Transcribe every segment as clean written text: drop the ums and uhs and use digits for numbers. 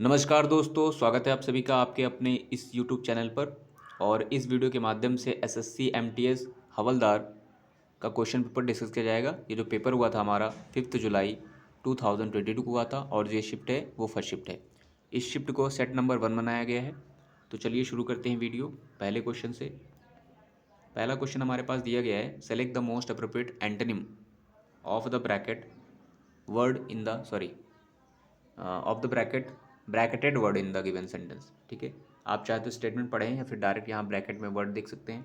नमस्कार दोस्तों, स्वागत है आप सभी का आपके अपने इस YouTube चैनल पर। और इस वीडियो के माध्यम से एसएससी एमटीएस हवलदार का क्वेश्चन पेपर डिस्कस किया जाएगा। ये जो पेपर हुआ था हमारा 5 जुलाई 2022 को हुआ था और जो शिफ्ट है वो फर्स्ट शिफ्ट है। इस शिफ्ट को सेट नंबर 1 बनाया गया है। तो चलिए शुरू करते हैं वीडियो पहले क्वेश्चन से। पहला क्वेश्चन हमारे पास दिया गया है, select the most appropriate antonym of the bracket word in the of the bracketed word in the given sentence. ठीक है, आप चाहे तो स्टेटमेंट पढ़ें या फिर डायरेक्ट यहाँ ब्रैकेट में वर्ड देख सकते हैं।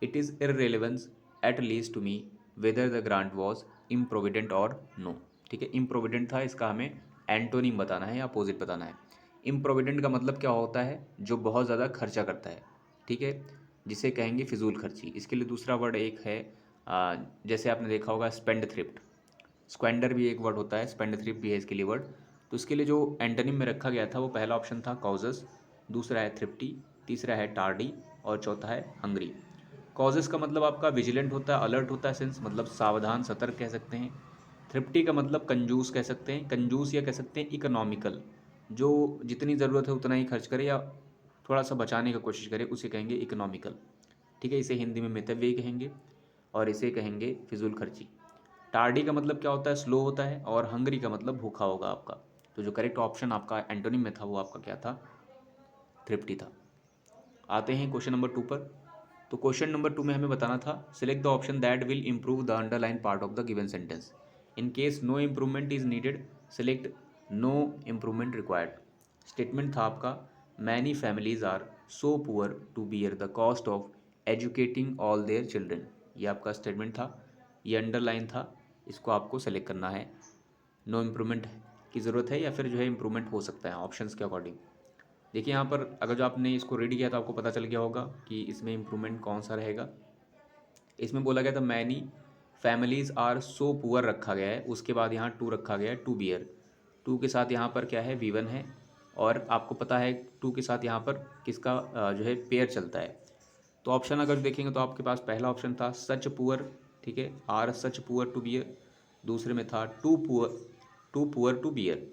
It is irrelevance at least to me whether the grant was improvident और नो। ठीक है, इम्प्रोविडेंट था, इसका हमें एंटोनिम बताना है या अपोजिट बताना है। इम्प्रोविडेंट का मतलब क्या होता है? जो बहुत ज़्यादा खर्चा करता है। ठीक है, जिसे कहेंगे फिजूल खर्ची। इसके लिए दूसरा वर्ड एक है, जैसे आपने देखा होगा स्पेंड थ्रिफ्ट। स्क्वेंडर भी एक वर्ड होता है, स्पेंड थ्रिफ्ट भी है इसके लिए वर्ड। तो इसके लिए जो एंटोनिम में रखा गया था वो पहला ऑप्शन था कॉजेस, दूसरा है थ्रिफ्टी, तीसरा है टार्डी और चौथा है हंग्री। कॉजेस का मतलब आपका विजिलेंट होता है, अलर्ट होता है, सेंस मतलब सावधान सतर्क कह सकते हैं। थ्रिफ्टी का मतलब कंजूस कह सकते हैं, कंजूस या कह सकते हैं इकोनॉमिकल, जो जितनी ज़रूरत है उतना ही खर्च करे या थोड़ा सा बचाने की कोशिश करे, उसे कहेंगे इकोनॉमिकल। ठीक है, इसे हिंदी में मितव्ययी कहेंगे और इसे कहेंगे फिजूल खर्ची। टार्डी का मतलब क्या होता है? स्लो होता है। और हंग्री का मतलब भूखा होगा आपका। तो जो करेक्ट ऑप्शन आपका एंटोनिम में था वो आपका क्या था? थ्रिफ्टी था। आते हैं क्वेश्चन नंबर 2 पर। तो क्वेश्चन नंबर 2 में हमें बताना था, select the option that will improve the underline part of the given sentence. In case no improvement is needed, select no improvement required. Statement था आपका, many families are so poor to bear the cost of educating all their children. ये आपका statement था, ये underline था, इसको आपको select करना है। नो इम्प्रूवमेंट की ज़रूरत है या फिर जो है इम्प्रूवमेंट हो सकता है ऑप्शंस के अकॉर्डिंग। देखिए यहाँ पर अगर जो आपने इसको रीड किया तो आपको पता चल गया होगा कि इसमें इम्प्रूवमेंट कौन सा रहेगा। इसमें बोला गया था many families are so poor रखा गया है, उसके बाद यहाँ टू रखा गया है, टू बियर। टू के साथ यहाँ पर क्या है? वी1 है। और आपको पता है टू के साथ यहाँ पर किसका जो है पेयर चलता है। तो ऑप्शन अगर देखेंगे तो आपके पास पहला ऑप्शन था सच पुअर। ठीक है, are such poor to bear. दूसरे में था टू पुअर टू बियर।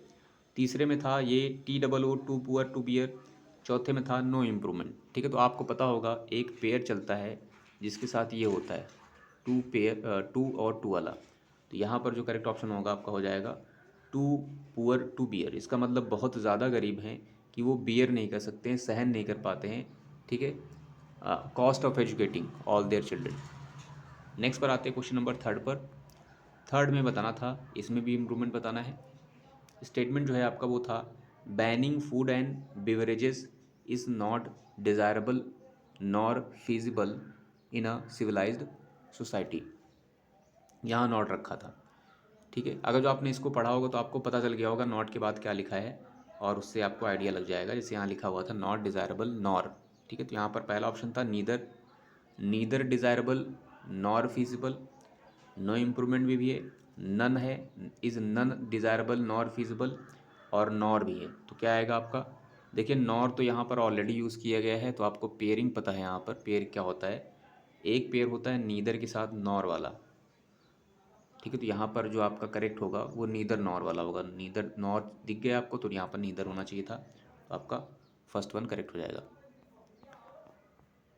तीसरे में था ये TOO too poor to bear. चौथे में था नो इम्प्रूवमेंट। ठीक है, तो आपको पता होगा एक पेयर चलता है जिसके साथ ये होता है टू और टू वाला। तो यहाँ पर जो करेक्ट ऑप्शन होगा आपका हो जाएगा टू पुअर टू बियर। इसका मतलब बहुत ज़्यादा गरीब हैं कि वो बियर नहीं कर सकते हैं, सहन नहीं कर पाते हैं। ठीक है, cost of educating all their children. Next पर आते हैं क्वेश्चन नंबर 3 पर। थर्ड में बताना था, इसमें भी इम्प्रूवमेंट बताना है। स्टेटमेंट जो है आपका वो था, banning food and beverages is not desirable nor feasible in a civilized society. यहाँ नॉट रखा था। ठीक है, अगर जो आपने इसको पढ़ा होगा तो आपको पता चल गया होगा नॉट के बाद क्या लिखा है और उससे आपको आइडिया लग जाएगा। जैसे यहाँ लिखा हुआ था नॉट डिज़ायरेबल नॉर। ठीक है, तो यहाँ पर पहला ऑप्शन था neither, neither desirable nor feasible. No improvement भी है, नन है, is none desirable nor feasible और नॉर भी है। तो क्या आएगा आपका? देखिए नॉर तो यहाँ पर ऑलरेडी यूज़ किया गया है, तो आपको पेयरिंग पता है। यहाँ पर पेयर क्या होता है? एक पेयर होता है नीदर के साथ नॉर वाला। ठीक है, तो यहाँ पर जो आपका करेक्ट होगा वो नीदर नॉर वाला होगा। नीदर नॉर दिख गया आपको, तो यहाँ पर नीदर होना चाहिए था, तो आपका फर्स्ट वन करेक्ट हो जाएगा।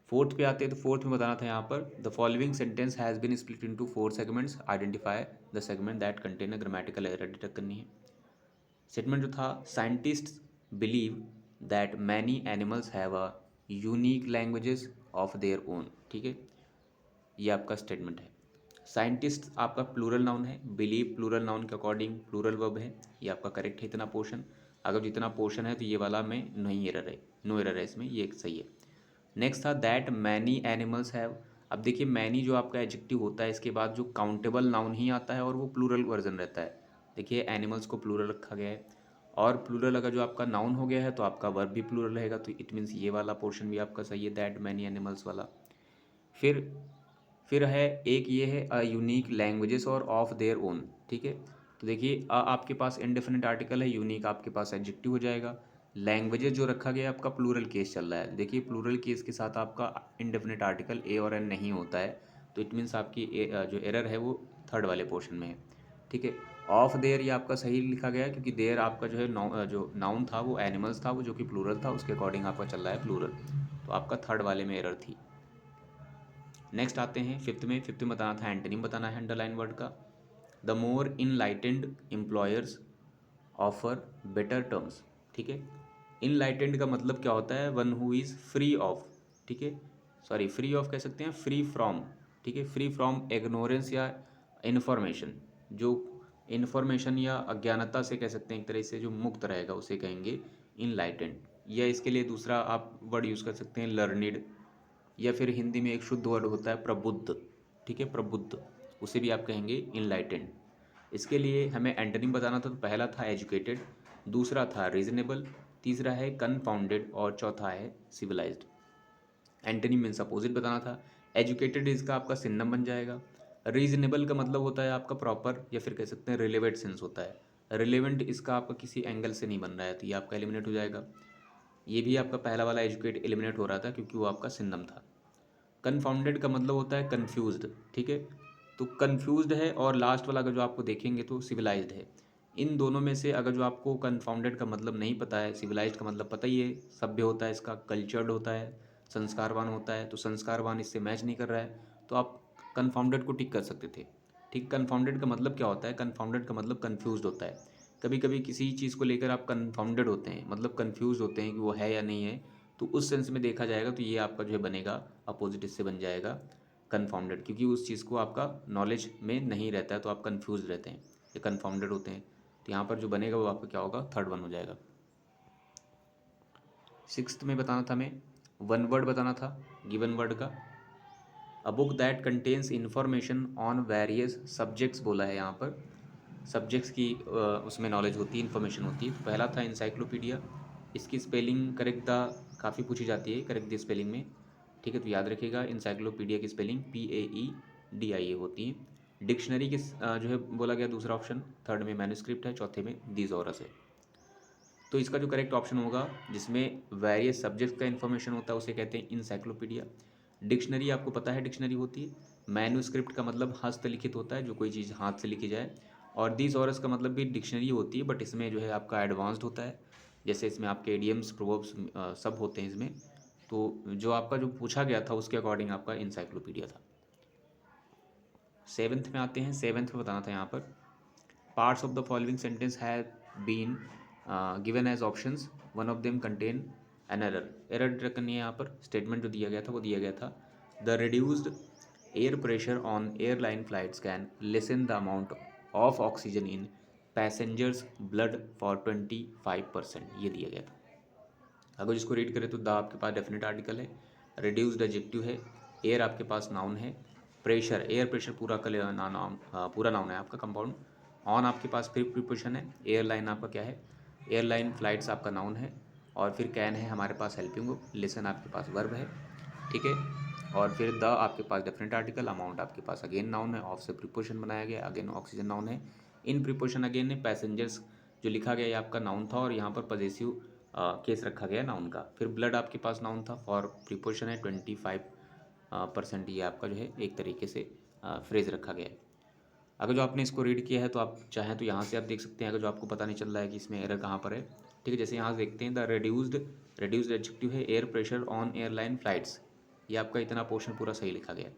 फोर्थ पे आते हैं तो फोर्थ में बताना था यहाँ पर, the following sentence has been split into 4 segments, identify the segment that contain a grammatical error. Detect करनी है। स्टेटमेंट जो था, scientists believe that many animals have a unique languages of their own. ठीक है, ये आपका स्टेटमेंट है। Scientist आपका प्लूरल नाउन है, बिलीव प्लूरल नाउन के अकॉर्डिंग प्लूरल वर्ब है। ये आपका करेक्ट है इतना पोर्शन। अगर जितना पोर्शन है तो ये वाला में नहीं एरर है, नो एरर है इसमें, ये एक सही है। नेक्स्ट था दैट मैनी एनिमल्स हैव। अब देखिए मैनी जो आपका एडजेक्टिव होता है इसके बाद जो काउंटेबल नाउन ही आता है और वो प्लूरल वर्जन रहता है। देखिए एनिमल्स को प्लूरल रखा गया है और प्लूरल अगर जो आपका नाउन हो गया है तो आपका वर्ब भी प्लूरल रहेगा, तो इट मीन्स ये वाला पोर्शन भी आपका सही है, दैट मैनी एनिमल्स वाला। फिर फिर है एक ये है अ यूनिक लैंग्वेजेस और ऑफ देयर ओन। ठीक है, तो देखिए आपके पास इंडेफिनिट आर्टिकल है, यूनिक आपके पास एडजेक्टिव हो जाएगा। लैंग्वेजेस जो रखा गया है आपका प्लूरल केस चल रहा है। देखिए प्लूरल केस के साथ आपका इंडेफिनिट आर्टिकल ए और एन नहीं होता है, तो इट मीन्स आपकी जो एरर है वो थर्ड वाले पोर्शन में है। ठीक है, ऑफ देयर ये आपका सही लिखा गया है, क्योंकि देयर आपका जो है जो नाउन था वो एनिमल्स था, वो जो कि प्लूरल था, उसके अकॉर्डिंग आपका चल रहा है प्लूरल। तो आपका थर्ड वाले में एरर थी। नेक्स्ट आते हैं फिफ्थ में। फिफ्थ में बताना था, एंटोनिम बताना है अंडरलाइन वर्ड का। The more enlightened employers offer better terms. ठीक है, इनलाइटेंड का मतलब क्या होता है, one who is free of, ठीक है, सॉरी फ्री ऑफ कह सकते हैं, फ्री फ्रॉम, ठीक है, फ्री फ्रॉम इग्नोरेंस या इन्फॉर्मेशन, जो इन्फॉर्मेशन या अज्ञानता से कह सकते हैं एक तरह से जो मुक्त रहेगा उसे कहेंगे इनलाइटेंड। या इसके लिए दूसरा आप वर्ड यूज़ कर सकते हैं लर्निड, या फिर हिंदी में एक शुद्ध वर्ड होता है प्रबुद्ध, ठीक है, प्रबुद्ध, उसे भी आप कहेंगे इनलाइटेंड। इसके लिए हमें एंटोनिम बताना था, तो पहला था एजुकेटेड, दूसरा था रीजनेबल, तीसरा है कन्फाउंडेड और चौथा है सिविलाइज्ड। एंटोनिम मीन्स अपोजिट बताना था। एजुकेटेड इसका आपका सिनोनिम बन जाएगा। रीजनेबल का मतलब होता है आपका प्रॉपर, या फिर कह सकते हैं रिलेवेंट सेंस होता है। रिलेवेंट इसका आपका किसी एंगल से नहीं बन रहा है, तो ये आपका एलिमिनेट हो जाएगा। ये भी आपका पहला वाला एजुकेट एलिमिनेट हो रहा था क्योंकि वो आपका सिनोनिम था। कन्फाउंडेड का मतलब होता है कन्फ्यूज्ड, ठीक है, तो कन्फ्यूज्ड है, और लास्ट वाला अगर जो आपको देखेंगे तो सिविलाइज्ड है। इन दोनों में से अगर जो आपको कन्फाउंडेड का मतलब नहीं पता है, सिविलाइज्ड का मतलब पता ही है, सभ्य होता है, इसका कल्चर्ड होता है, संस्कारवान होता है, तो संस्कारवान इससे मैच नहीं कर रहा है, तो आप कन्फाउंडेड को टिक कर सकते थे। ठीक, कन्फाउंडेड का मतलब क्या होता है, कन्फाउंडेड का मतलब कन्फ्यूज्ड होता है। कभी कभी किसी चीज़ को लेकर आप कन्फाउंडेड होते हैं, मतलब कन्फ्यूज होते हैं कि वो है या नहीं है, तो उस सेंस में देखा जाएगा तो ये आपका जो है बनेगा अपोजिट, इससे बन जाएगा कन्फाउंडेड, क्योंकि उस चीज़ को आपका नॉलेज में नहीं रहता है, तो आप कन्फ्यूज रहते हैं, ये कन्फाउंडेड होते हैं। तो यहाँ पर जो बनेगा वो आपका क्या होगा, थर्ड वन हो जाएगा। सिक्स्थ में बताना था हमें, वन वर्ड बताना था गिवन वर्ड का। A book that contains information on various subjects बोला है यहाँ पर, सब्जेक्ट्स की उसमें नॉलेज होती है, इन्फॉर्मेशन होती है। तो पहला था इंसाइक्लोपीडिया, इसकी स्पेलिंग करेक्ट द काफ़ी पूछी जाती है, करेक्ट द स्पेलिंग में, ठीक है, तो याद रखिएगा इंसाइक्लोपीडिया की स्पेलिंग PAEDIA होती है। डिक्शनरी की जो है बोला गया दूसरा ऑप्शन, थर्ड में मैन्युस्क्रिप्ट है, चौथे में दीजोरस है। तो इसका जो करेक्ट ऑप्शन होगा जिसमें वेरियस सब्जेक्ट का इन्फॉर्मेशन होता है उसे कहते हैं इंसाइक्लोपीडिया। डिक्शनरी आपको पता है डिक्शनरी होती है। मैन्युस्क्रिप्ट का मतलब हस्तलिखित होता है, जो कोई चीज़ हाथ से लिखी जाए। और दीसॉरस का मतलब भी डिक्शनरी होती है, बट इसमें जो है आपका एडवांस्ड होता है, जैसे इसमें आपके एडियम्स प्रोवर्ब्स सब होते हैं इसमें। तो जो आपका जो पूछा गया था उसके अकॉर्डिंग आपका इंसाइक्लोपीडिया था। सेवन्थ में आते हैं, सेवन्थ में बताना था यहाँ पर, parts of the following sentence have been given as options, one of them contain an error. Error detect करनी है यहाँ पर, स्टेटमेंट जो दिया गया था वो दिया गया था, the reduced air pressure on airline flights can lesson the amount of oxygen in passengers blood for 25%, ये दिया गया था। अगर इसको रीड करें तो द आपके पास डेफिनेट आर्टिकल है, रिड्यूस्ड एडजेक्टिव है, एयर आपके पास नाउन है, प्रेशर एयर प्रेशर पूरा का नाउन, पूरा नाउन है आपका कंपाउंड, ऑन आपके पास फिर प्रीपोजिशन है, एयरलाइन आपका क्या है, एयरलाइन फ्लाइट्स आपका नाउन है, और फिर कैन है हमारे पास हेल्पिंग, लिसन आपके पास वर्ब है, ठीक है, और फिर द आपके पास डेफिनेट आर्टिकल, अमाउंट आपके पास अगेन नाउन है, ऑफ से प्रीपोजिशन बनाया गया, अगेन ऑक्सीजन नाउन है, इन प्रीपोजिशन अगेन है, पैसेंजर्स जो लिखा गया ये आपका नाउन था, और यहाँ पर पॉजेसिव केस रखा गया नाउन का। फिर ब्लड आपके पास नाउन था, फॉर प्रीपोजिशन है, 25% ये आपका जो है एक तरीके से फ्रेज रखा गया है। अगर जो आपने इसको रीड किया है तो आप चाहें तो यहाँ से आप देख सकते हैं, अगर जो आपको पता नहीं चल रहा है कि इसमें एरर कहाँ पर है, ठीक है, जैसे यहाँ से देखते हैं, द रिड्यूस्ड एडजेक्टिव है air pressure on airline flights, ये आपका इतना पोर्शन पूरा सही लिखा गया है।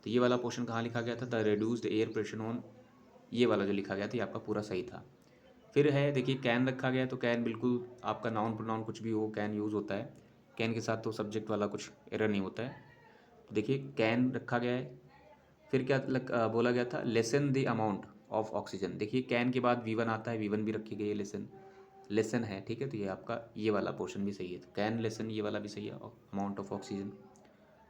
तो ये वाला पोर्शन कहाँ लिखा गया था, the reduced air pressure on, ये वाला जो लिखा गया था ये आपका पूरा सही था। फिर है देखिए कैन रखा गया है, तो कैन बिल्कुल आपका नाउन प्रोनाउन कुछ भी हो कैन यूज़ होता है, कैन के साथ तो सब्जेक्ट वाला कुछ एरर नहीं होता है। तो देखिए कैन रखा गया है, फिर क्या बोला गया था, lesson the amount of oxygen, देखिए कैन के बाद V1 आता है, V1 भी रखी गई है, लेसन लेसन है, ठीक है, तो ये आपका ये वाला पोर्शन भी सही है, तो कैन लेसन ये वाला भी सही है, अमाउंट ऑफ ऑक्सीजन,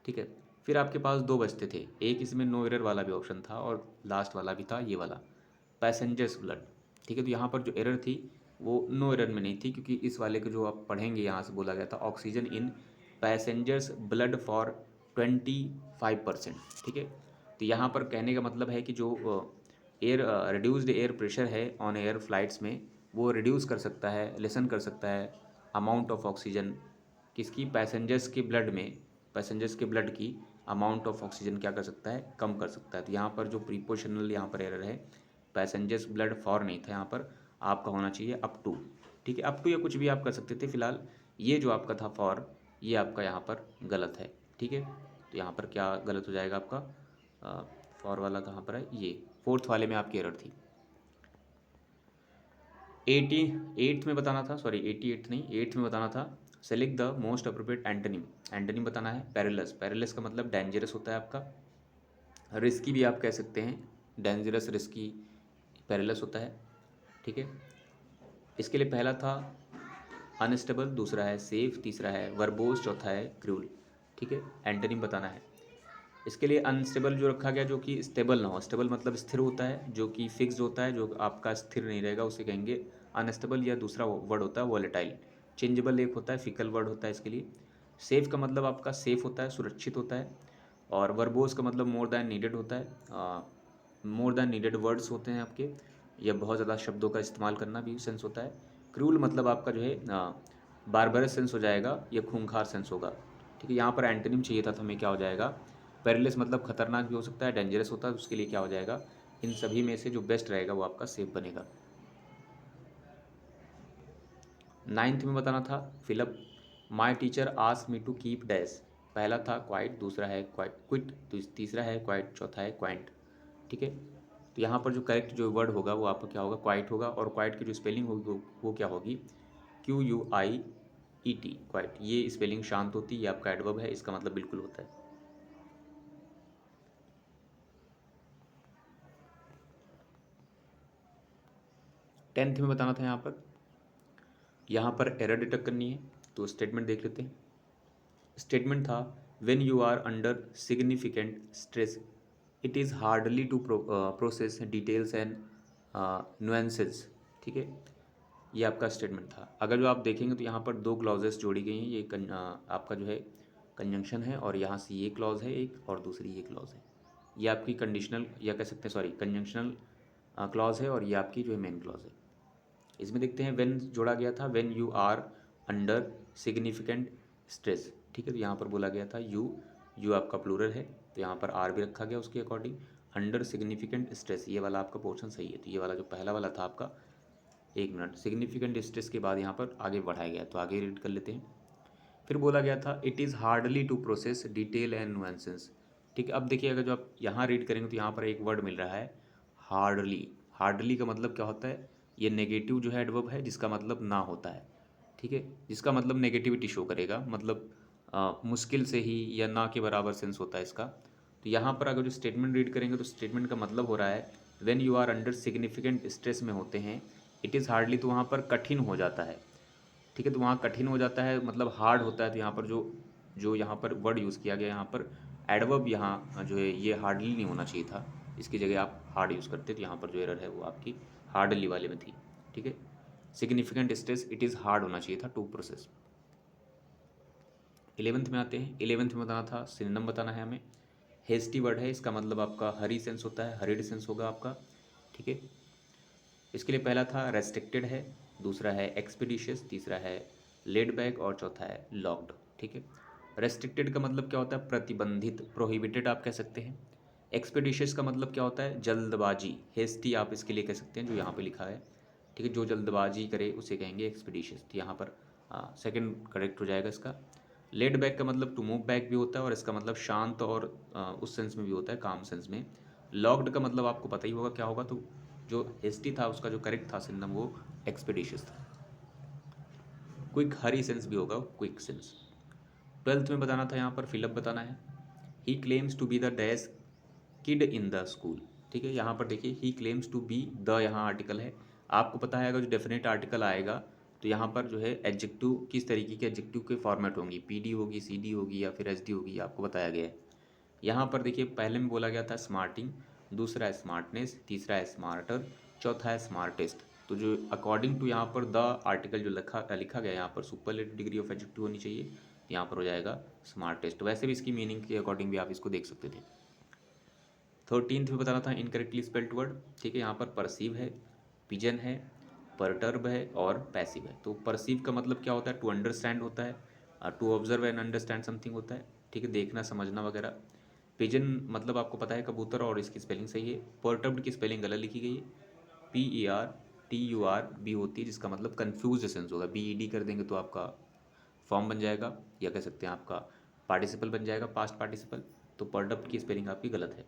ठीक है। फिर आपके पास दो बचते थे, एक इसमें नो एरर वाला भी ऑप्शन था, और लास्ट वाला भी था ये वाला पैसेंजर्स ब्लड, ठीक है, तो यहाँ पर जो एरर थी वो नो एरर में नहीं थी, क्योंकि इस वाले को जो आप पढ़ेंगे यहाँ से बोला गया था oxygen in passengers blood for 25%, ठीक है। तो यहाँ पर कहने का मतलब है कि जो एयर रिड्यूस्ड एयर प्रेशर है ऑन एयर फ्लाइट्स में, वो रिड्यूस कर सकता है, लेसन कर सकता है अमाउंट ऑफ ऑक्सीजन, किसकी, पैसेंजर्स के ब्लड में, पैसेंजर्स के ब्लड की अमाउंट ऑफ ऑक्सीजन क्या कर सकता है, कम कर सकता है। तो यहाँ पर जो प्रीपोजिशनल यहाँ पर एरर है पैसेंजर्स ब्लड फॉर नहीं था, यहाँ पर आपका होना चाहिए अप टू। ठीक है, अप टू या कुछ भी आप कर सकते थे, फिलहाल ये जो आपका था फॉर, ये आपका यहाँ पर गलत है। ठीक है, तो यहाँ पर क्या गलत हो जाएगा आपका, फॉर वाला कहाँ पर है, ये फोर्थ वाले में आपकी एरर थी। 88 में बताना था, सॉरी 88 नहीं, 8th में बताना था, select the most appropriate antonym. Antonym बताना है पेरिलस। पेरिलस का मतलब डेंजरस होता है आपका, रिस्की भी आप कह सकते हैं, डेंजरस रिस्की पेरिलस होता है। ठीक है, इसके लिए पहला था अनस्टेबल, दूसरा है सेफ, तीसरा है वर्बोस, चौथा है क्रूल। ठीक है, एंटोनिम बताना है। इसके लिए अनस्टेबल जो रखा गया, जो कि स्टेबल ना हो, स्टेबल मतलब स्थिर होता है, जो कि फिक्स्ड होता है, जो आपका स्थिर नहीं रहेगा उसे कहेंगे अनस्टेबल, या दूसरा वर्ड होता है वॉलेटाइल। चेंजेबल एक होता है, फिकल वर्ड होता है इसके लिए। सेफ का मतलब आपका सेफ होता है, सुरक्षित होता है। और वर्बोस का मतलब मोर दैन नीडेड होता है, मोर दैन नीडेड वर्ड्स होते हैं आपके, या बहुत ज़्यादा शब्दों का इस्तेमाल करना भी सेंस होता है। क्रूल मतलब आपका जो है बारबरस सेंस हो जाएगा, या खूंखार सेंस होगा। ठीक है, यहाँ पर एंटोनिम चाहिए था, तो हमें क्या हो जाएगा, पेरिलस मतलब खतरनाक भी हो सकता है, डेंजरस होता है, उसके लिए क्या हो जाएगा, इन सभी में से जो बेस्ट रहेगा वो आपका सेफ बनेगा। 9th में बताना था fill up, my teacher ask me to keep dash. पहला था क्वाइट, दूसरा है क्वाइट क्विट, तीसरा है क्वाइट, चौथा है क्वाइंट। ठीक है, तो यहाँ पर जो करेक्ट जो वर्ड होगा वो आपका क्या होगा, क्वाइट होगा। और क्वाइट की जो स्पेलिंग होगी वो क्या होगी, QUIET, क्वाइट। ये स्पेलिंग शांत होती है, ये आपका एडवर्ब है, इसका मतलब बिल्कुल होता है। टेंथ में बताना था यहाँ पर एरर डिटेक्ट करनी है, तो स्टेटमेंट देख लेते हैं। स्टेटमेंट था when you are under significant stress it is hardly to process details and nuances. ठीक है, ये आपका स्टेटमेंट था। अगर जो आप देखेंगे तो यहाँ पर दो क्लॉजेस जोड़ी गई हैं, ये आपका जो है कंजंक्शन है, और यहाँ से ये क्लॉज है एक, और दूसरी ये क्लॉज है। ये आपकी कंडीशनल, या कह सकते हैं सॉरी कंजंक्शनल क्लॉज है, और ये आपकी जो है मेन क्लॉज है। इसमें देखते हैं व्हेन जोड़ा गया था, when you are under significant stress. ठीक है, तो यहाँ पर बोला गया था यू आपका प्लूरल है, तो यहाँ पर आर भी रखा गया उसके अकॉर्डिंग। अंडर सिग्निफिकेंट स्ट्रेस, ये वाला आपका पोर्शन सही है। तो ये वाला जो पहला वाला था आपका, एक मिनट, सिग्निफिकेंट स्ट्रेस के बाद यहाँ पर आगे बढ़ाया गया, तो आगे रीड कर लेते हैं। फिर बोला गया था it is hardly to process detail and nuances. ठीक है, अब देखिए अगर जो आप यहाँ रीड करेंगे तो यहाँ पर एक वर्ड मिल रहा है हार्डली। हार्डली का मतलब क्या होता है, ये नेगेटिव जो है एडवर्ब है, जिसका मतलब ना होता है। ठीक है, जिसका मतलब नेगेटिविटी शो करेगा, मतलब मुश्किल से ही या ना के बराबर सेंस होता है इसका। तो यहाँ पर अगर जो स्टेटमेंट रीड करेंगे तो स्टेटमेंट का मतलब हो रहा है when you are under significant stress में होते हैं, इट इज़ हार्डली, तो वहाँ पर कठिन हो जाता है। ठीक है, तो वहाँ कठिन हो जाता है मतलब हार्ड होता है। तो यहाँ पर जो जो यहाँ पर वर्ड यूज़ किया गया, यहाँ पर एडवर्ब, यहाँ जो है ये हार्डली नहीं होना चाहिए था, इसकी जगह आप हार्ड यूज़ करते, तो यहाँ पर जो एरर है वो आपकी हार्डली वाले में थी। ठीक है, significant stress it is hard होना चाहिए था टू प्रोसेस। 11th में आते हैं। 11th में बताना था, सिनोनिम बताना है हमें। हेस्टी वर्ड है, इसका मतलब आपका हरी सेंस होता है, हरीड सेंस होगा आपका। ठीक है, इसके लिए पहला था रेस्ट्रिक्टेड है, दूसरा है एक्सपीडिशियस, तीसरा है लेड बैक, और चौथा है लॉक्ड। ठीक है, रेस्ट्रिक्टेड का मतलब क्या होता है, प्रतिबंधित, प्रोहिबिटेड आप कह सकते हैं। एक्सपीडिशियस का मतलब क्या होता है, जल्दबाजी, हेस्टी आप इसके लिए कह सकते हैं, जो यहाँ पे लिखा है। ठीक है, जो जल्दबाजी करे उसे कहेंगे एक्सपीडिशियस, तो यहाँ पर सेकंड करेक्ट हो जाएगा इसका। लेड बैक का मतलब टू मूव बैक भी होता है, और इसका मतलब शांत, और उस सेंस में भी होता है, काम सेंस में। लॉक्ड का मतलब आपको पता ही होगा क्या होगा, तो जो हेस्टी था उसका जो करेक्ट था सिनोनिम वो एक्सपीडिशियस था। क्विक हरी सेंस भी होगा, क्विक सेंस। 12th में बताना था, यहाँ पर फिलअप बताना है। He claims to be the dash kid in the school. ठीक है, यहाँ पर देखिए he claims to be, the यहाँ आर्टिकल है। आपको पता है अगर जो डेफिनेट आर्टिकल आएगा तो यहाँ पर जो है एडजेक्टिव किस तरीके के एडजेक्टिव के फॉर्मेट होंगी, पीडी होगी, सीडी होगी, या फिर एसडी होगी, आपको बताया गया है। यहाँ पर देखिए पहले में बोला गया था स्मार्टिंग, दूसरा है स्मार्टनेस, तीसरा है स्मार्टर, चौथा है स्मार्टेस्ट। तो जो अकॉर्डिंग टू यहाँ पर द आर्टिकल जो लिखा गया, यहाँ पर सुपरलेटिव डिग्री ऑफ एडजेक्टिव होनी चाहिए, तो यहाँ पर हो जाएगा स्मार्टेस्ट। वैसे भी इसकी मीनिंग के अकॉर्डिंग भी आप इसको देख सकते थे। 13th में बताना था इनकरेक्टली स्पेल्ड वर्ड। ठीक है, यहाँ पर परसीव है, पिजन है, परटर्ब है, और पैसिव है। तो परसीव का मतलब क्या होता है, टू अंडरस्टैंड होता है, to observe and understand something होता है। ठीक है, देखना, समझना वगैरह। पिजन मतलब आपको पता है कबूतर, और इसकी स्पेलिंग सही है। परटर्ब्ड की स्पेलिंग गलत लिखी गई है, PERTURB होती है, जिसका मतलब कन्फ्यूज सेंस होगा। BED कर देंगे तो आपका फॉर्म बन जाएगा, या कह सकते हैं आपका पार्टिसिपल बन जाएगा, पास्ट पार्टिसिपल। तो पर्डप्ट की स्पेलिंग आपकी गलत है।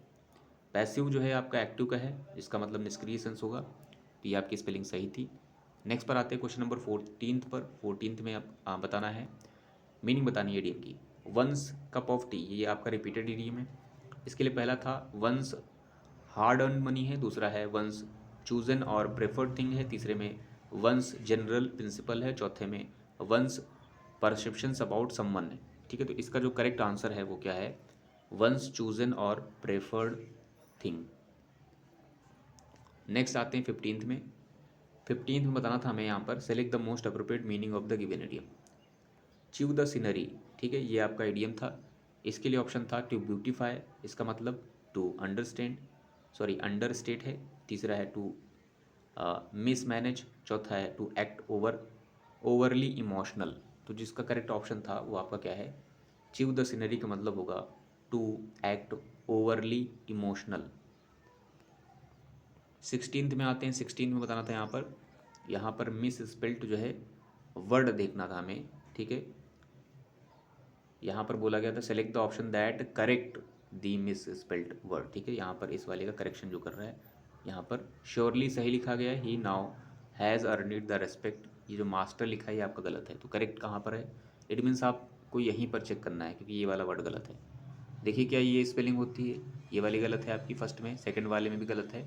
पैसिव जो है आपका एक्टिव का है, जिसका मतलब निष्क्रिय सेंस होगा। तो ये आपकी स्पेलिंग सही थी। नेक्स्ट पर आते हैं क्वेश्चन नंबर 14 पर। 14 में आप बताना है, मीनिंग बतानी है इडियम की। वंस कप ऑफ टी, ये आपका रिपीटेड इडियम है। इसके लिए पहला था वंस हार्ड अर्न मनी है, दूसरा है वंस चूजन और प्रेफर्ड थिंग है, तीसरे में वंस जनरल प्रिंसिपल है, चौथे में वंस परसेप्शंस अबाउट समवन है। ठीक है, तो इसका जो करेक्ट आंसर है वो क्या है, वंस चूजन और प्रेफर्ड थिंग। नेक्स्ट आते हैं 15 में। 15 में बताना था हमें यहाँ पर, select the most appropriate meaning of the given idiom. Chew the scenery, ठीक है, ये आपका इडियम था। इसके लिए ऑप्शन था टू ब्यूटीफाई, इसका मतलब टू अंडरस्टैंड, सॉरी अंडरस्टेट है। तीसरा है टू मिसमैनेज, चौथा है टू एक्ट ओवरली इमोशनल। तो जिसका करेक्ट ऑप्शन था वो आपका क्या है, च्यू द सीनरी का मतलब होगा टू एक्ट ओवरली इमोशनल। 16 में आते हैं। 16 में बताना था यहाँ पर मिस स्पेल्ट जो है वर्ड देखना था हमें। ठीक है, यहाँ पर बोला गया था select the option that correct the miss spelt word. ठीक है, यहाँ पर इस वाले का करेक्शन जो कर रहा है, यहाँ पर श्योरली सही लिखा गया है, he now has earned the respect. ये जो मास्टर लिखा है ये आपका गलत है। तो करेक्ट कहाँ पर है, इट मीन्स आपको यहीं पर चेक करना है, क्योंकि ये वाला वर्ड गलत है। देखिए क्या ये स्पेलिंग होती है, ये वाली गलत है आपकी फर्स्ट में, सेकंड वाले में भी गलत है,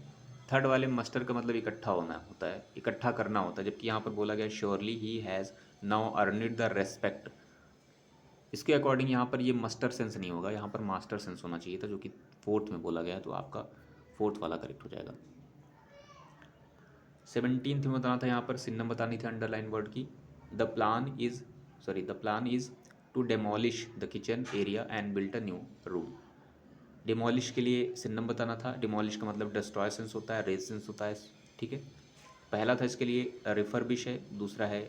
थर्ड वाले में मस्टर का मतलब इकट्ठा होना होता है, इकट्ठा करना होता है, जबकि यहाँ पर बोला गया surely he has now earned the respect. इसके अकॉर्डिंग यहाँ पर ये मस्टर सेंस नहीं होगा, यहाँ पर मास्टर सेंस होना चाहिए था, जो कि फोर्थ में बोला गया है। तो आपका फोर्थ वाला करेक्ट हो जाएगा। 17 में बताना था, यहाँ पर सिन्नम बतानी थी अंडरलाइन वर्ड की। The plan is to demolish the kitchen area and built a new room. Demolish के लिए सिन्नम बताना था। डिमोलिश का मतलब डिस्ट्रॉय सेंस होता है, रेज सेंस होता है। ठीक है, पहला था इसके लिए रिफर्बिश है, दूसरा है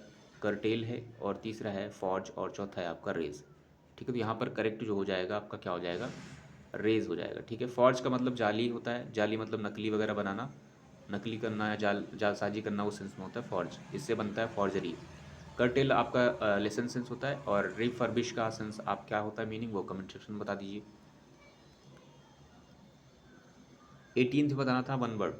करटेल है, और तीसरा है फॉर्ज, और चौथा है आपका रेज। ठीक है, तो यहाँ पर करेक्ट जो हो जाएगा आपका क्या हो जाएगा, रेज हो जाएगा। ठीक है, फॉर्ज का मतलब जाली होता है, जाली मतलब नकली वगैरह बनाना, नकली करना या जालसाजी करना, उस सेंस में होता है फॉर्ज, इससे बनता है फॉर्जरी। कर्टेल आपका लेसन सेंस होता है, और रिफर्बिश का सेंस आप क्या होता है मीनिंग, वो कमेंट सेक्शन में बता दीजिए। 18 बताना था one word,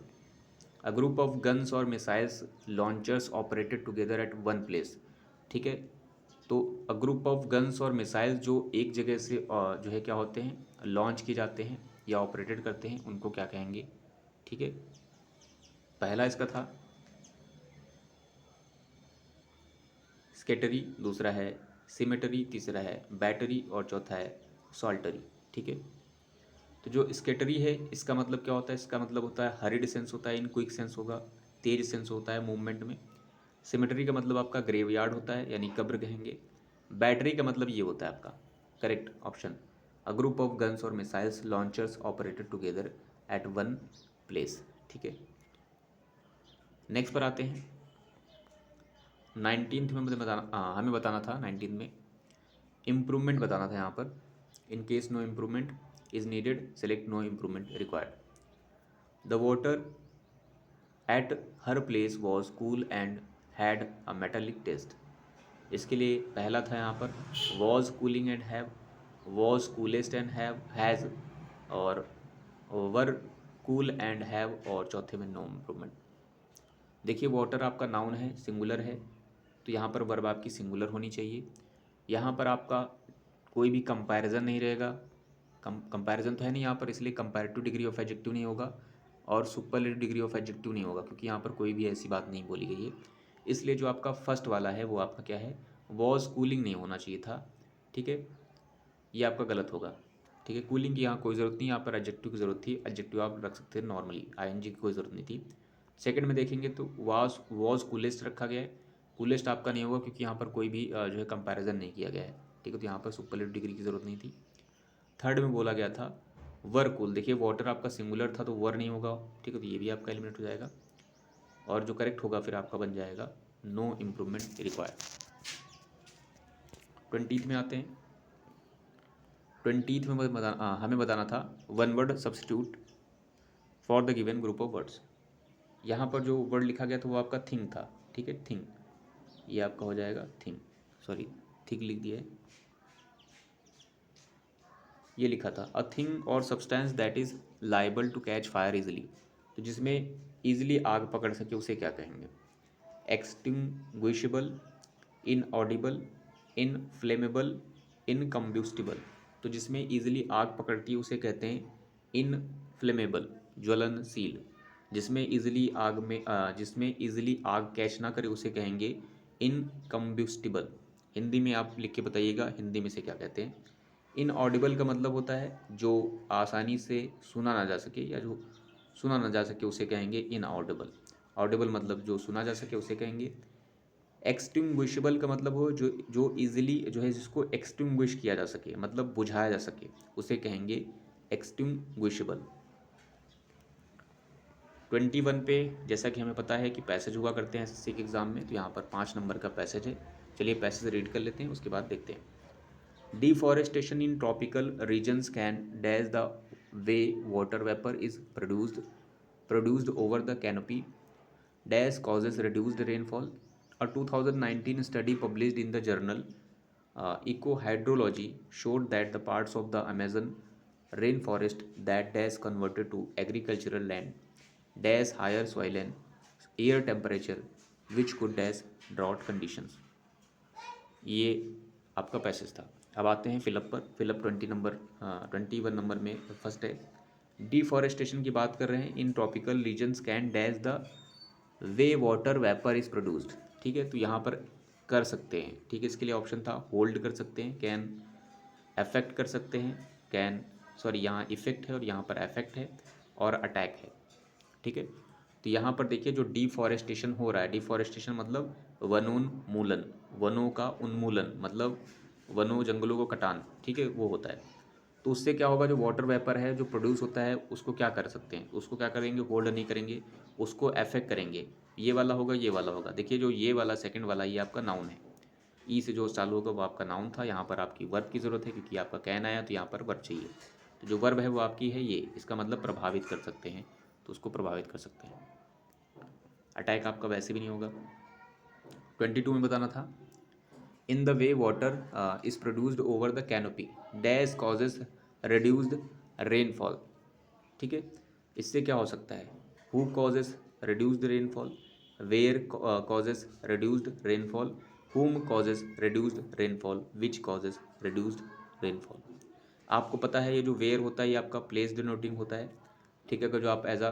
a group of guns और missiles launchers operated together at one place. ठीक है, तो अ ग्रुप ऑफ गन्स और मिसाइल्स जो एक जगह से जो है क्या होते हैं, लॉन्च किए जाते हैं या ऑपरेटेड करते हैं, उनको क्या कहेंगे। ठीक है, पहला इसका था स्केटरी, दूसरा है सिमेटरी, तीसरा है बैटरी, और चौथा है सॉल्टरी। ठीक है, तो जो स्केटरी है इसका मतलब क्या होता है, इसका मतलब होता है हरिड सेंस होता है, इन क्विक सेंस होगा, तेज सेंस होता है मूवमेंट में। सिमेट्री का मतलब आपका ग्रेवयार्ड होता है, यानी कब्र कहेंगे। बैटरी का मतलब ये होता है आपका correct option, a group of guns और missiles launchers operated together at one place. ठीक है, नेक्स्ट पर आते हैं। 19 में हमें बताना था 19 में इम्प्रूवमेंट बताना था। यहाँ पर in case no improvement is needed, select no improvement required. The water at her place was cool and had a metallic taste. इसके लिए पहला था यहाँ पर was cooling and have, was coolest and have, has, और were cool and have, और चौथे में नो इम्प्रूवमेंट। देखिए वाटर आपका नाउन है, सिंगुलर है, तो यहाँ पर वर्ब आपकी सिंगुलर होनी चाहिए। यहाँ पर आपका कोई भी कंपैरिजन नहीं रहेगा, कंपैरिजन तो है नहीं यहाँ पर, इसलिए कंपैरेटिव डिग्री ऑफ एडजेक्टिव नहीं होगा और सुपरलेटिव डिग्री ऑफ एडजेक्टिव नहीं होगा, क्योंकि यहाँ पर कोई भी ऐसी बात नहीं बोली गई है। इसलिए जो आपका फर्स्ट वाला है वो आपका क्या है, वॉज कूलिंग नहीं होना चाहिए था। ठीक है, ये आपका गलत होगा। ठीक है, कूलिंग की यहाँ कोई ज़रूरत नहीं, यहाँ पर एडजेक्टिव की ज़रूरत थी, एडजेक्टिव आप रख सकते हैं नॉर्मली, आईएनजी की कोई ज़रूरत नहीं थी। सेकंड में देखेंगे तो वॉज कूलेस्ट रखा गया है, कूलेस्ट आपका नहीं होगा क्योंकि यहाँ पर कोई भी जो है कंपैरिजन नहीं किया गया है। ठीक है, तो यहाँ पर सुपरलेटिव डिग्री की ज़रूरत नहीं थी। थर्ड में बोला गया था वर कूल, देखिए वाटर आपका सिंगुलर था तो वर नहीं होगा। ठीक है, तो ये भी आपका एलिमिनेट हो जाएगा, और जो करेक्ट होगा फिर आपका बन जाएगा नो इम्प्रूवमेंट रिक्वायर्ड। 20 में आते हैं। 20 में हमें बताना था one word substitute for the given group of words. यहाँ पर जो वर्ड लिखा गया था वो आपका थिंग था, ठीक है, थिंग, ये आपका हो जाएगा थिंग, सॉरी थिंग लिख दिया है, ये लिखा था अ थिंग और substance that is liable to catch fire easily, तो जिसमें इजिली आग पकड़ सके उसे क्या कहेंगे? एक्सटिंग्विशेबल, इनऑडिबल, इनफ्लेमेबल, इनकम्ब्यूस्टिबल, तो जिसमें इजिली आग पकड़ती है उसे कहते हैं इनफ्लेमेबल, ज्वलनशील। जिसमें इजिली जिसमें इजिली आग कैच ना करे उसे कहेंगे इनकम्ब्यूस्टिबल। हिंदी में आप लिख के बताइएगा हिंदी में से क्या कहते हैं। इनऑडिबल का मतलब होता है जो आसानी से सुना ना जा सके, या जो सुना ना जा सके उसे कहेंगे इनऑडिबल। ऑडिबल मतलब जो सुना जा सके उसे कहेंगे। एक्सटिंग्विशेबल का मतलब हो जो इजीली जो है जिसको एक्सटिंग्विश किया जा सके, मतलब बुझाया जा सके, उसे कहेंगे एक्सटिंग्विशेबल। 21 पे जैसा कि हमें पता है कि पैसेज हुआ करते हैं एसएससी के एग्ज़ाम में, तो यहाँ पर 5 नंबर का पैसेज है। चलिए पैसेज रीड कर लेते हैं, उसके बाद देखते हैं। Deforestation in tropical regions can dash the way water vapour is produced over the canopy dash causes reduced rainfall. A 2019 study published in the journal Ecohydrology showed that the parts of the Amazon rainforest that dash converted to agricultural land dash higher soil and air temperature which could dash drought conditions. ये आपका passage था। अब आते हैं fill up पर। Fill up 21 number में first है, deforestation की बात कर रहे हैं। In tropical regions can dash the way water vapour is produced, ठीक है, तो यहाँ पर कर सकते हैं, ठीक है, इसके लिए ऑप्शन था होल्ड कर सकते हैं, कैन अफेक्ट कर सकते हैं, कैन सॉरी यहाँ इफेक्ट है और यहाँ पर अफेक्ट है और अटैक है, ठीक है। तो यहाँ पर देखिए जो डिफॉरेस्टेशन हो रहा है, डिफॉरेस्टेशन मतलब वनोन्मूलन, वनों का उन्मूलन मतलब वनों जंगलों को कटान, ठीक है, वो होता है। तो उससे क्या होगा, जो वाटर वेपर है जो प्रोड्यूस होता है उसको क्या कर सकते हैं, उसको क्या करेंगे, होल्ड नहीं करेंगे, उसको अफेक्ट करेंगे। ये वाला होगा, ये वाला होगा। देखिए जो ये वाला सेकंड वाला ये आपका नाउन है, ई से जो चालू होगा वो आपका नाउन था। यहाँ पर आपकी वर्ब की ज़रूरत है क्योंकि आपका कैन आया तो यहाँ पर वर्ब चाहिए। तो जो वर्ब है वो आपकी है ये, इसका मतलब प्रभावित कर सकते हैं, तो उसको प्रभावित कर सकते हैं। अटैक आपका वैसे भी नहीं होगा। 22 में बताना था, in the way water is produced over the canopy dash causes reduced rainfall, ठीक है। इससे क्या हो सकता है, who causes reduced rainfall, where causes reduced rainfall, whom causes reduced rainfall, which causes reduced rainfall। आपको पता है ये जो वेयर होता है ये आपका प्लेस डिनोटिंग होता है, ठीक है, जो आप एज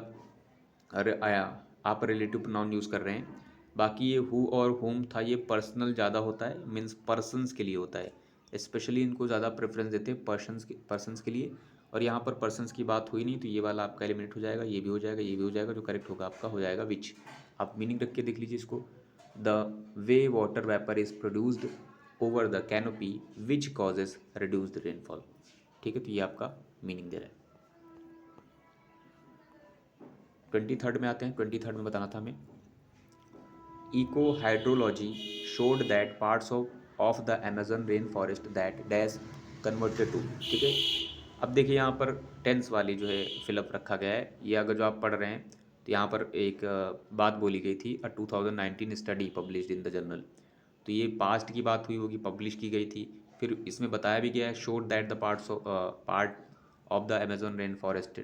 आप रिलेटिव प्रोनाउन यूज़ कर रहे हैं। बाकी ये हु और होम था ये पर्सनल ज़्यादा होता है, मीन्स पर्सनस के लिए होता है, स्पेशली इनको ज़्यादा प्रेफरेंस देते हैं पर्सनस के लिए। और यहाँ पर पर्सनस की बात हुई नहीं तो ये वाला आपका एलिमिनेट हो जाएगा, ये भी हो जाएगा, ये भी हो जाएगा। जो करेक्ट होगा आपका हो जाएगा विच। आप मीनिंग रख के देख लीजिए इसको, the way water vapour is produced over the canopy which causes reduced rainfall, ठीक है, तो ये आपका मीनिंग दे रहा है। 23 में आते हैं। 23 में बताना था हमें, eco hydrology showed that parts of the Amazon rain forest that dash converted to, ठीक है। अब देखिए यहाँ पर टेंस वाली जो है फिलअप रखा गया है, ये अगर जो आप पढ़ रहे हैं तो यहाँ पर एक बात बोली गई थी, अ 2019 study published in the journal, तो ये पास्ट की बात हुई होगी, पब्लिश की गई थी। फिर इसमें बताया भी गया है, showed that the part of the Amazon rain forest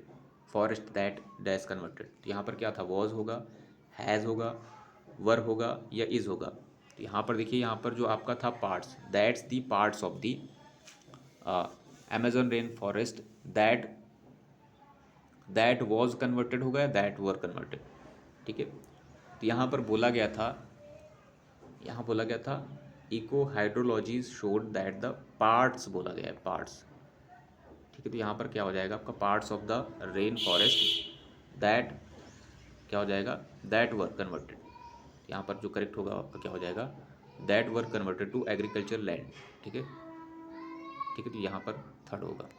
that dash converted, तो यहाँ पर क्या था, वॉज होगा, हैज़ होगा, वर होगा या इज होगा। तो यहाँ पर देखिए, यहाँ पर जो आपका था parts, that's the parts of the Amazon rain forest that was converted हो गया, दैट वर कन्वर्टेड, ठीक है। तो यहाँ पर बोला गया था, यहाँ बोला गया था eco hydrology showed that the parts, बोला गया है पार्ट्स, ठीक है। तो यहाँ पर क्या हो जाएगा आपका, parts of the rain forest that क्या हो जाएगा, दैट वर कन्वर्टेड। यहाँ पर जो करेक्ट होगा आपका क्या हो जाएगा, that were converted to agriculture land, ठीक है, ठीक है। तो यहाँ पर थर्ड होगा।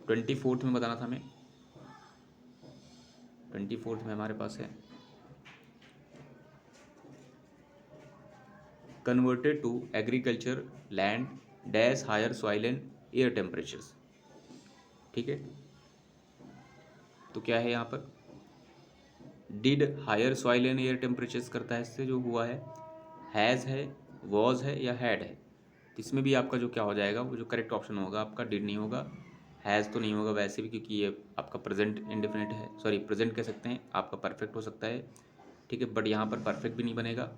24 में बताना था हमें, 24 में हमारे पास है, converted to agriculture land dash higher soil and air temperatures, ठीक है। तो क्या है यहाँ पर, did higher soil and air temperatures करता है, इससे जो हुआ है, हैज़ है, वॉज है या हैड है। तो इसमें भी आपका जो क्या हो जाएगा, वो जो करेक्ट ऑप्शन होगा आपका डिड नहीं होगा, हैज़ तो नहीं होगा वैसे भी, क्योंकि ये आपका प्रेजेंट इंडेफिनिट है, सॉरी प्रेजेंट कह सकते हैं, आपका परफेक्ट हो सकता है, ठीक है, बट यहाँ पर परफेक्ट भी नहीं बनेगा।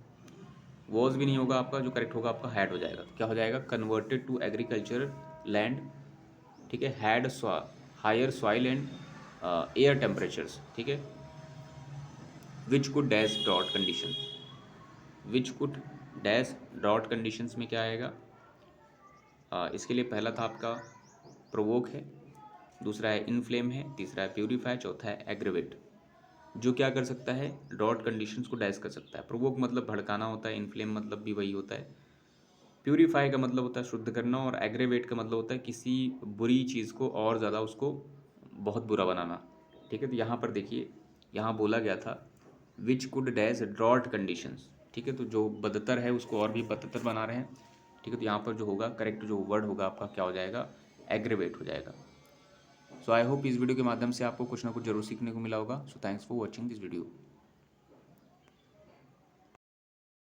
वॉज भी नहीं होगा आपका, जो करेक्ट होगा आपका हैड हो जाएगा। क्या हो जाएगा, कन्वर्टेड टू एग्रीकल्चर लैंड, ठीक है, had higher soil and air temperatures, ठीक है, which could dash drought condition, which could dash drought conditions में क्या आएगा, इसके लिए पहला था आपका प्रोवोक है, दूसरा है इनफ्लेम है, तीसरा है प्यूरीफाई, चौथा है एग्रीवेट। जो क्या कर सकता है, ड्रॉट कंडीशंस को डैश कर सकता है। प्रोवोक मतलब भड़काना होता है, इनफ्लेम मतलब भी वही होता है, प्यूरीफाई का मतलब होता है शुद्ध करना, और एग्रेवेट का मतलब होता है किसी बुरी चीज़ को और ज़्यादा उसको बहुत बुरा बनाना, ठीक है। तो यहाँ पर देखिए, यहाँ बोला गया था which could dash drought conditions, ठीक है, तो जो बदतर है उसको और भी बदतर बना रहे हैं, ठीक है। तो यहाँ पर जो होगा करेक्ट जो वर्ड होगा आपका क्या हो जाएगा, एग्रेवेट हो जाएगा। सो आई होप इस वीडियो के माध्यम से आपको कुछ ना कुछ जरूर सीखने को मिला होगा। So thanks for watching this video.